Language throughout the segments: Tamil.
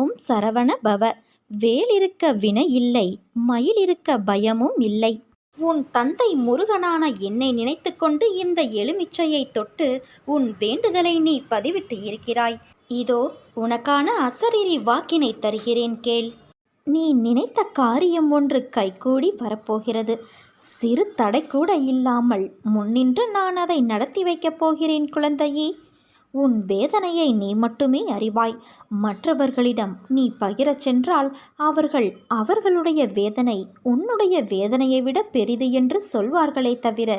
ஓம் சரவண பவ. வேல் இருக்க வினை இல்லை, மயில் இருக்க பயமும் இல்லை. உன் தந்தை முருகனான என்னை நினைத்து கொண்டு இந்த எலுமிச்சையை தொட்டு உன் வேண்டுதலை நீ பதிவிட்டு இருக்கிறாய். இதோ உனக்கான அசரீரி வாக்கினை தருகிறேன் கேள். நீ நினைத்த காரியம் ஒன்று கைகூடி வரப்போகிறது. சிறு தடை கூட இல்லாமல் முன்னின்று நான் அதை நடத்தி வைக்கப் போகிறேன் குழந்தையே. உன் வேதனையை நீ மட்டுமே அறிவாய். மற்றவர்களிடம் நீ பகிரச் சென்றால் அவர்கள் அவர்களுடைய வேதனை உன்னுடைய வேதனையை விட பெரிது என்று சொல்வார்களே தவிர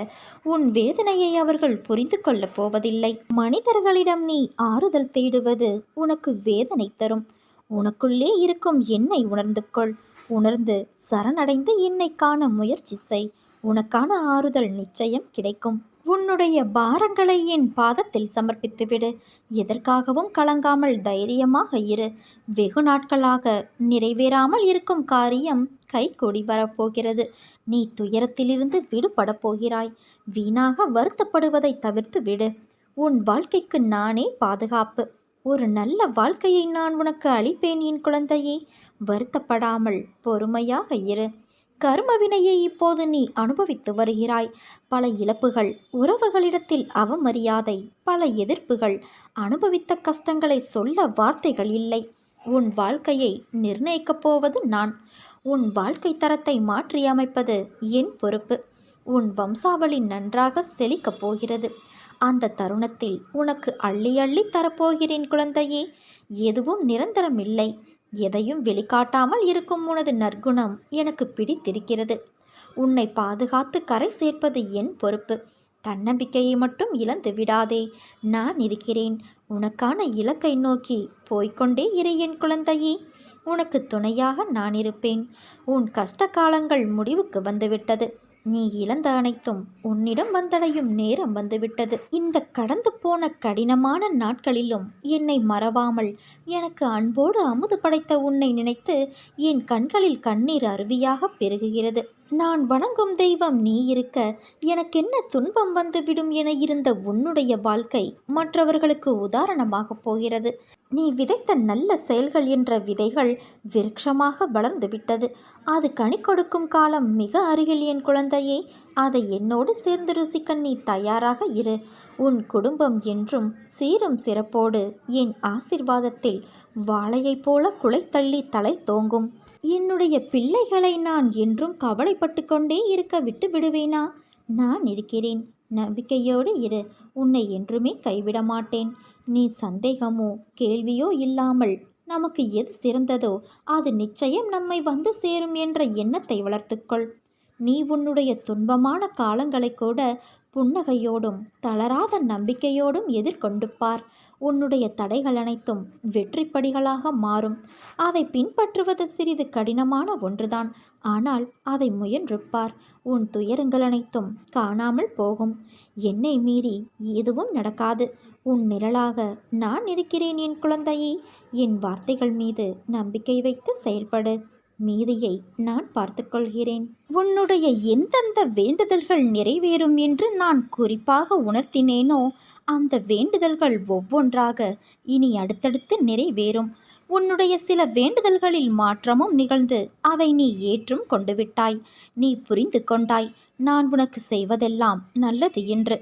உன் வேதனையை அவர்கள் புரிந்து கொள்ளப் போவதில்லை. மனிதர்களிடம் நீ ஆறுதல் தேடுவது உனக்கு வேதனை தரும். உனக்குள்ளே இருக்கும் என்னை உணர்ந்து கொள். உணர்ந்து சரணடைந்து என்னை காண முயற்சி செய். உனக்கான ஆறுதல் நிச்சயம் கிடைக்கும். உன்னுடைய பாரங்களை என் பாதத்தில் சமர்ப்பித்துவிடு. எதற்காகவும் கலங்காமல் தைரியமாக இரு. வெகு நாட்களாக நிறைவேறாமல் இருக்கும் காரியம் கைகூடி வரப்போகிறது. நீ துயரத்திலிருந்து விடுபட போகிறாய். வீணாக வருத்தப்படுவதை தவிர்த்து விடு. உன் வாழ்க்கைக்கு நானே பாதுகாப்பு. ஒரு நல்ல வாழ்க்கையை நான் உனக்கு அளிப்பேன் என் குழந்தையே. வருத்தப்படாமல் பொறுமையாக இரு. கர்மவினையை இப்போது நீ அனுபவித்து வருகிறாய். பல இழப்புகள், உறவுகளிடத்தில் அவமரியாதை, பல எதிர்ப்புகள். அனுபவித்த கஷ்டங்களை சொல்ல வார்த்தைகள் இல்லை. உன் வாழ்க்கையை நிர்ணயிக்கப் போவது நான். உன் வாழ்க்கை தரத்தை மாற்றியமைப்பது என் பொறுப்பு. உன் வம்சாவளி நன்றாக செழிக்கப் போகிறது. அந்த தருணத்தில் உனக்கு அள்ளி அள்ளி தரப்போகிறேன் குழந்தையே. எதுவும் நிரந்தரமில்லை. எதையும் வெளிக்காட்டாமல் இருக்கும் உனது நற்குணம் எனக்கு பிடித்திருக்கிறது. உன்னை பாதுகாத்து கரை சேர்ப்பது என் பொறுப்பு. தன்னம்பிக்கையை மட்டும் இழந்து விடாதே. நான் இருக்கிறேன். உனக்கான இலக்கை நோக்கி போய்கொண்டே இரு என் குழந்தையே. உனக்கு துணையாக நான் இருப்பேன். உன் கஷ்ட காலங்கள் முடிவுக்கு வந்துவிட்டது. நீ இழந்த அனைத்தும் உன்னிடம் வந்தடையும் நேரம் வந்துவிட்டது. இந்த கடந்து போன கடினமான நாட்களிலும் என்னை மறவாமல் எனக்கு அன்போடு அமுது படைத்த உன்னை நினைத்து என் கண்களில் கண்ணீர் அருவியாக பெருகுகிறது. நான் வணங்கும் தெய்வம் நீ இருக்க எனக்கென்ன துன்பம் வந்துவிடும் என இருந்த உன்னுடைய வாழ்க்கை மற்றவர்களுக்கு உதாரணமாக போகிறது. நீ விதைத்த நல்ல செயல்கள் என்ற விதைகள் விருட்சமாக வளர்ந்து விட்டது. அது கனி கொடுக்கும் காலம் மிக அருகில் என் குழந்தையே. அதை என்னோடு சேர்ந்து ருசிக்க நீ தயாராக இரு. உன் குடும்பம் என்றும் சீரும் சிறப்போடு என் ஆசிர்வாதத்தில் வாழையைப் போல குலை தள்ளி தலை தோங்கும். என்னுடைய பிள்ளைகளை நான் என்றும் கவலைப்பட்டு கொண்டே இருக்க விட்டு விடுவேனா? நான் இருக்கிறேன். நம்பிக்கையோடு இரு. உன்னை என்றுமே கைவிட மாட்டேன். நீ சந்தேகமோ கேள்வியோ இல்லாமல் நமக்கு எது சிறந்ததோ அது நிச்சயம் நம்மை வந்து சேரும் என்ற எண்ணத்தை வளர்த்துக்கொள். நீ உன்னுடைய துன்பமான காலங்களை கூட புன்னகையோடும் தளராத நம்பிக்கையோடும் எதிர்கொண்டு பார். உன்னுடைய தடைகள் அனைத்தும் வெற்றிப்படிகளாக மாறும். அதை பின்பற்றுவது சிறிது கடினமான ஒன்றுதான். ஆனால் அதை முயன்று பார். உன் துயரங்கள் அனைத்தும் காணாமல் போகும். என்னை மீறி எதுவும் நடக்காது. உன் நிழலாக நான் இருக்கிறேன் என் குழந்தையே. என் வார்த்தைகள் மீது நம்பிக்கை வைத்து செயல்படு. மீதியை நான் பார்த்துக்கொள்கிறேன். உன்னுடைய எந்தெந்த வேண்டுதல்கள் நிறைவேறும் என்று நான் குறிப்பாக உணர்த்தினேனோ அந்த வேண்டுதல்கள் ஒவ்வொன்றாக இனி அடுத்தடுத்து நிறைவேறும். உன்னுடைய சில வேண்டுதல்களில் மாற்றமும் நிகழ்ந்து அதை நீ ஏற்றும் கொண்டு விட்டாய். நீ புரிந்து கொண்டாய் நான் உனக்கு செய்வதெல்லாம் நல்லது என்று.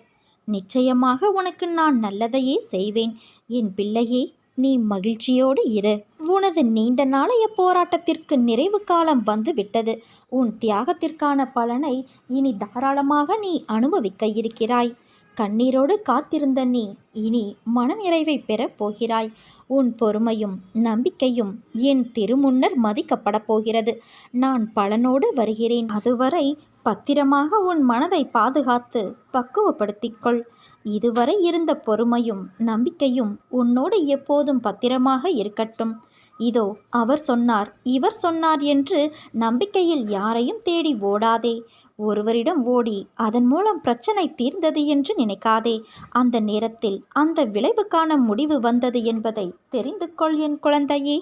நிச்சயமாக உனக்கு நான் நல்லதையே செய்வேன். என் பிள்ளையே, நீ மகிழ்ச்சியோடு இரு. உனது நீண்ட நாளைய போராட்டத்திற்கு நிறைவு காலம் வந்து விட்டது. உன் தியாகத்திற்கான பலனை இனி தாராளமாக நீ அனுபவிக்க இருக்கிறாய். கண்ணீரோடு காத்திருந்த நீ இனி மனநிறைவை பெறப் போகிறாய். உன் பொறுமையும் நம்பிக்கையும் என் திருமுன்னர் மதிக்கப்பட போகிறது. நான் பலனோடு வருகிறேன். அதுவரை பத்திரமாக உன் மனதை பாதுகாத்து பக்குவப்படுத்திக்கொள். இதுவரை இருந்த பொறுமையும் நம்பிக்கையும் உன்னோடு எப்போதும் பத்திரமாக இருக்கட்டும். இதோ அவர் சொன்னார், இவர் சொன்னார் என்று நம்பிக்கையில் யாரையும் தேடி ஓடாதே. ஒருவரிடம் ஓடி அதன் மூலம் பிரச்சனை தீர்ந்தது என்று நினைக்காதே. அந்த நேரத்தில் அந்த விளைவுக்கான முடிவு வந்தது என்பதை தெரிந்து கொள் என் குழந்தையே.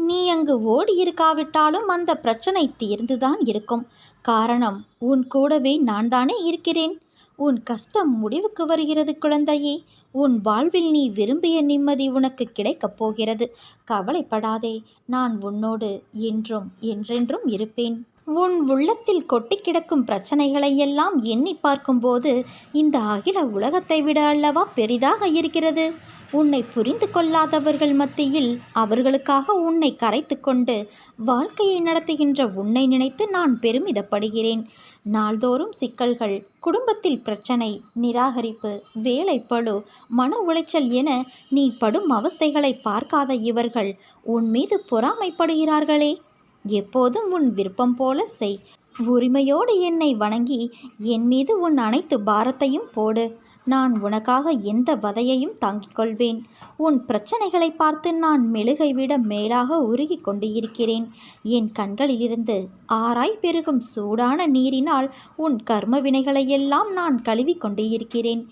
நீ அங்கு ஓடி இருக்காவிட்டாலும் அந்த பிரச்சனை தீர்ந்துதான் இருக்கும். காரணம், உன் கூடவே நான் தானே இருக்கிறேன். உன் கஷ்டம் முடிவுக்கு வருகிறது குழந்தையே. உன் வாழ்வில் நீ விரும்பிய நிம்மதி உனக்கு கிடைக்கப் போகிறது. கவலைப்படாதே. நான் உன்னோடு என்றும் என்றென்றும் இருப்பேன். உன் உள்ளத்தில் கொட்டி கிடக்கும் பிரச்சனைகளை எல்லாம் எண்ணி பார்க்கும்போது இந்த அகில உலகத்தை விட அல்லவா பெரிதாக இருக்கிறது. உன்னை புரிந்து கொள்ளாதவர்கள் மத்தியில் அவர்களுக்காக உன்னை கரைத்து கொண்டு வாழ்க்கையை நடத்துகின்ற உன்னை நினைத்து நான் பெருமிதப்படுகிறேன். நாள்தோறும் சிக்கல்கள், குடும்பத்தில் பிரச்சனை, நிராகரிப்பு, வேலைப்பளு, மன உளைச்சல் என நீ படும் அவஸ்தைகளை பார்க்காத இவர்கள் உன் மீது பொறாமைப்படுகிறார்களே. எப்போதும் உன் விருப்பம் போல செய். உரிமையோடு என்னை வணங்கி என் மீது உன் அனைத்து பாரத்தையும் போடு. நான் உனக்காக எந்த வதையையும் தாங்கிக் கொள்வேன். உன் பிரச்சனைகளை பார்த்து நான் மெழுகை விட மேலாக உருகி கொண்டு இருக்கிறேன். என் கண்களிலிருந்து ஆராய் பெருகும் சூடான நீரினால் உன் கர்ம வினைகளையெல்லாம் நான் கழுவி கொண்டு இருக்கிறேன்.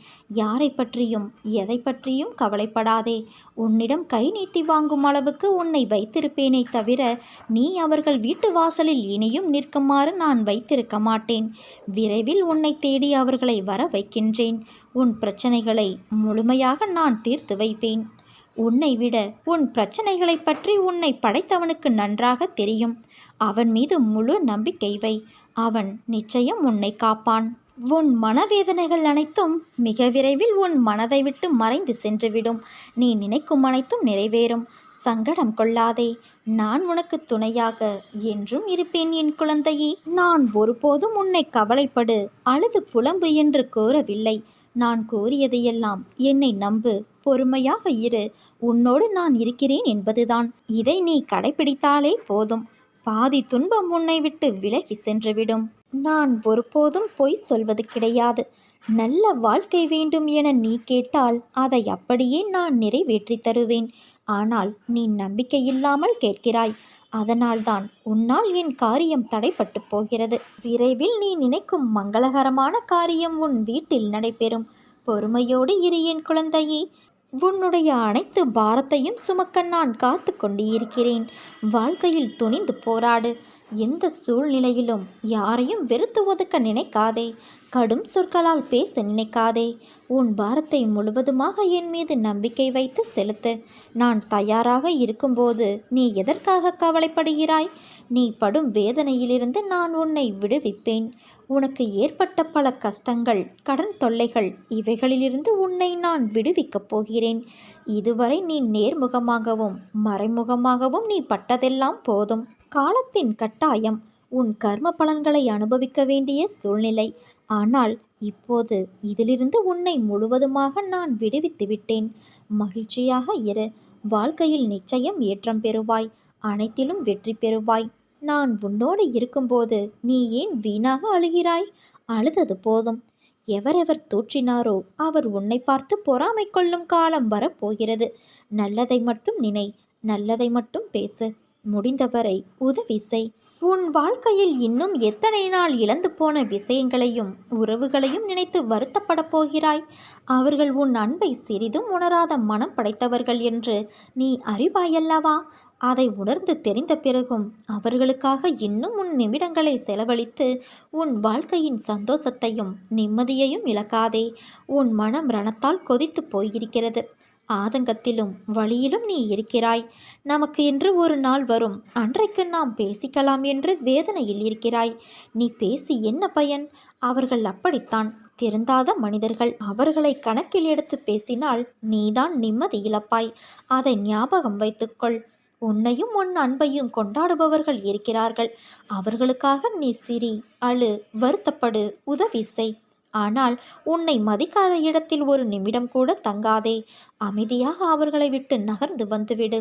யாரை பற்றியும் எதை பற்றியும் கவலைப்படாதே. உன்னிடம் கை நீட்டி வாங்கும் அளவுக்கு உன்னை வைத்திருப்பேனே தவிர நீ அவர்கள் வீட்டு வாசலில் இனியும் நிற்குமாறு நான் வைத்திருக்க மாட்டேன். விரைவில் உன்னை தேடி அவர்களை வர வைக்கின்றேன். உன் பிரச்சனைகளை முழுமையாக நான் தீர்த்து வைப்பேன். உன்னை விட உன் பிரச்சனைகளை பற்றி உன்னை படைத்தவனுக்கு நன்றாக தெரியும். அவன் மீது முழு நம்பிக்கை வை. அவன் நிச்சயம் உன்னை காப்பான். உன் மனவேதனைகள் அனைத்தும் மிக விரைவில் உன் மனதை விட்டு மறைந்து சென்றுவிடும். நீ நினைக்கும் அனைத்தும் நிறைவேறும். சங்கடம் கொள்ளாதே. நான் உனக்கு துணையாக என்றும் இருப்பேன் என் குழந்தையே. நான் ஒருபோதும் உன்னை கவலைப்படு, அழுது புலம்பு என்று கூறவில்லை. நான் கூறியதையெல்லாம் என்னை நம்பு, பொறுமையாக இரு, உன்னோடு நான் இருக்கிறேன் என்பதுதான். இதை நீ கடைபிடித்தாலே போதும். பாதி துன்பம் உன்னை விட்டு விலகி சென்றுவிடும். நான் ஒருபோதும் பொய் சொல்வது கிடையாது. நல்ல வாழ்க்கை வேண்டும் என நீ கேட்டால் அதை அப்படியே நான் நிறைவேற்றி தருவேன். ஆனால் நீ நம்பிக்கை இல்லாமல் கேட்கிறாய். அதனால்தான் உன்னால் என் காரியம் தடைப்பட்டு போகிறது. விரைவில் நீ நினைக்கும் மங்களகரமான காரியம் உன் வீட்டில் நடைபெறும். பொறுமையோடு இரு என் குழந்தையே. உன்னுடைய அனைத்து பாரத்தையும் சுமக்க நான் காத்து கொண்டு இருக்கிறேன். வாழ்க்கையில் துணிந்து போராடு. எந்த சூழ்நிலையிலும் யாரையும் வெறுத்து ஒதுக்க நினைக்காதே. கடும் சொற்களால் பேச நினைக்காதே. உன் பாரத்தை முழுவதுமாக என் மீது நம்பிக்கை வைத்து செலுத்து. நான் தயாராக இருக்கும்போது நீ எதற்காக கவலைப்படுகிறாய்? நீ படும் வேதனையிலிருந்து நான் உன்னை விடுவிப்பேன். உனக்கு ஏற்பட்ட பல கஷ்டங்கள், கடன் தொல்லைகள், இவைகளிலிருந்து உன்னை நான் விடுவிக்கப் போகிறேன். இதுவரை நீ நேர்முகமாகவும் மறைமுகமாகவும் நீ பட்டதெல்லாம் போதும். காலத்தின் கட்டாயம், உன் கர்ம பலன்களை அனுபவிக்க வேண்டிய சூழ்நிலை. ஆனால் இப்போது இதிலிருந்து உன்னை முழுவதுமாக நான் விடுவித்து விட்டேன். மகிழ்ச்சியாக இரு. வாழ்க்கையில் நிச்சயம் ஏற்றம் பெறுவாய். அனைத்திலும் வெற்றி பெறுவாய். நான் உன்னோடு இருக்கும்போது நீ ஏன் வீணாக அழுகிறாய்? அழுதது போதும். எவரெவர் தூற்றினாரோ அவர் உன்னை பார்த்து பொறாமை கொள்ளும் காலம் வரப்போகிறது. நல்லதை மட்டும் நினை. நல்லதை மட்டும் பேசு. முடிந்தவரை உதவி செய். உன் வாழ்க்கையில் இன்னும் எத்தனை நாள் இழந்து போன விஷயங்களையும் உறவுகளையும் நினைத்து வருத்தப்பட போகிறாய்? அவர்கள் உன் அன்பை சிறிதும் உணராத மனம் படைத்தவர்கள் என்று நீ அறிவாயல்லவா? அதை உணர்ந்து தெரிந்த பிறகும் அவர்களுக்காக இன்னும் உன் நிமிடங்களை செலவழித்து உன் வாழ்க்கையின் சந்தோஷத்தையும் நிம்மதியையும் இழக்காதே. உன் மனம் ரணத்தால் கொதித்து போயிருக்கிறது. ஆதங்கத்திலும் வழியிலும் நீ இருக்கிறாய். நமக்கு என்று ஒரு நாள் வரும், அன்றைக்கு நாம் பேசிக்கலாம் என்று வேதனையில் இருக்கிறாய். நீ பேசி என்ன பயன்? அவர்கள் அப்படித்தான், திருந்தாத மனிதர்கள். அவர்களை கணக்கில் எடுத்து பேசினால் நீதான் நிம்மதி இழப்பாய். அதை ஞாபகம் வைத்துக்கொள். உன்னையும் உன் அன்பையும் கொண்டாடுபவர்கள் இருக்கிறார்கள். அவர்களுக்காக நீ சிரி, அழு, வருத்தப்படு, உதவி செய். ஆனால் உன்னை மதிக்காத இடத்தில் ஒரு நிமிடம் கூட தங்காதே. அமைதியாக அவர்களை விட்டு நகர்ந்து வந்துவிடு.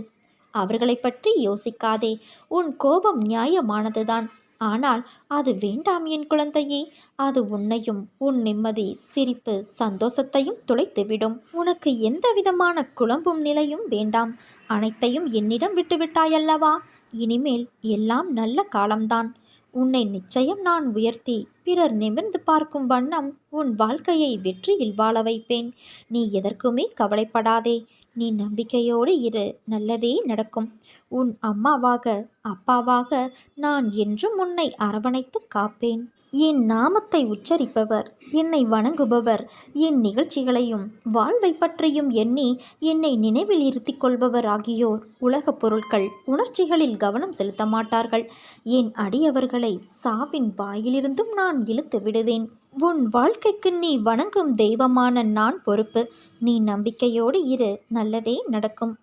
அவர்களை பற்றி யோசிக்காதே. உன் கோபம் நியாயமானதுதான். ஆனால் அது வேண்டாம் என் குழந்தையே. அது உன்னையும் உன் நிம்மதி, சிரிப்பு, சந்தோஷத்தையும் துளைத்துவிடும். உனக்கு எந்த விதமான குழம்பும் நிலையும் வேண்டாம். அனைத்தையும் என்னிடம் விட்டுவிட்டாயல்லவா? இனிமேல் எல்லாம் நல்ல காலம்தான். உன்னை நிச்சயம் நான் உயர்த்தி பிறர் நிமிர்ந்து பார்க்கும் வண்ணம் உன் வாழ்க்கையை வெற்றியில் வாழ வைப்பேன். நீ எதற்குமே கவலைப்படாதே. நீ நம்பிக்கையோடு இரு. நல்லதே நடக்கும். உன் அம்மாவாக, அப்பாவாக நான் என்றும் உன்னை அரவணைத்து காப்பேன். என் நாமத்தை உச்சரிப்பவர், என்னை வணங்குபவர், என் நிகழ்ச்சிகளையும் வாழ்வை பற்றியும் எண்ணி என்னை நினைவில் இருத்திக் கொள்பவர் ஆகியோர் உலகப் பொருட்கள், உணர்ச்சிகளில் கவனம் செலுத்த மாட்டார்கள். என் அடியவர்களை சாவின் வாயிலிருந்தும் நான் இழுத்து விடுவேன். உன் வாழ்க்கைக்கு நீ வணங்கும் தெய்வமான நான் பொறுப்பு. நீ நம்பிக்கையோடு இரு, நல்லதே நடக்கும்.